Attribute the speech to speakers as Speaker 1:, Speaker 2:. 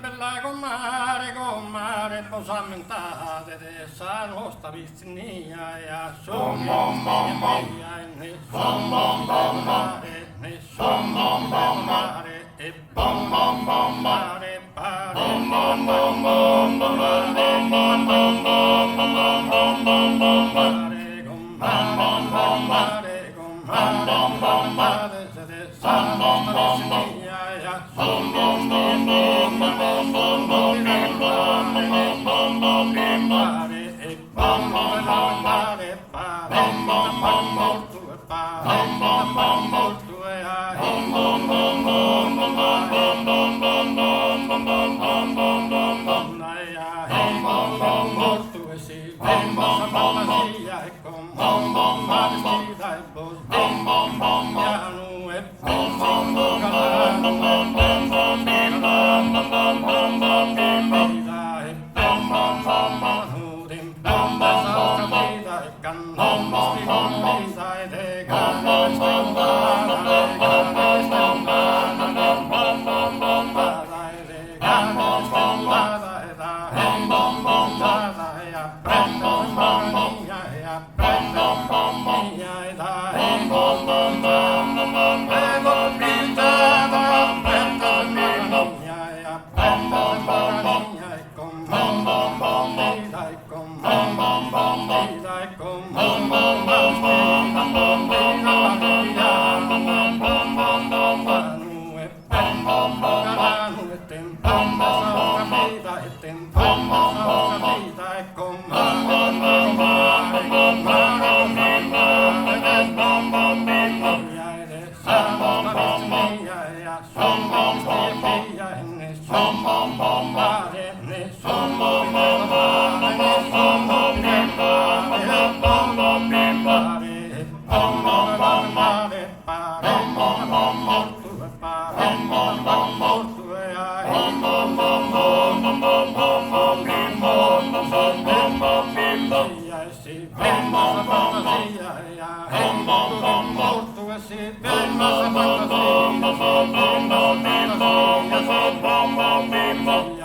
Speaker 1: bella comare, posammentate de sa nostra vicina e sono mia ne sono mare, ne sono mare e bom bom bom mare pare bom bom bom bom bom bom bom bom bom bom bom mare con bom bom mare con bom bom mare de sa nostra vicina e bom bom bom bom bom bom bom bom bom bom mare e bom bom bom mare pare bom bom bom bom tu e pare bom bom bom bom tu e ai bom bom bom bom bom bom bom bom bom bom bom bom bom bom ai ai bom bom bom tu e si bom bom bom si ai con bom bom bom si dai bom bom bom piano e bom bom bom bom bom bom bom bim bom bom bom bom bim bom dai bom bom bom bom dim bom bom bom bom dai can bom bom bom bom dai de can bom bom bom bom bom bom bom bom bom bom bom dai de can bom bom bom dai bom bom bom dai ya bom bom bom ya ya bom bom bom ya dai bom bom bom bom bom bim da bom bom bom ya ya bom bom bom ya con bom bom bom dai con bom bom bom dai con bom bom bom bom bom bom ya bom bom bom bom nu e bom bom bom nu e tem bom bom bom dai tem bom bom bom dai con bom bom bom bom bom bom bom ya de sa bom bom ya ya bom bom bom ya ne bom bom bom mare ne bom bom bom bom bom bom bim mare bom bom bom mare pare bom bom bom tu pare bom bom bom tu ai bom bom bom bom bom bim bom bim bom ya si bom bom bom ya ya bom bom bom tu si bom bom bom bim bom bim bom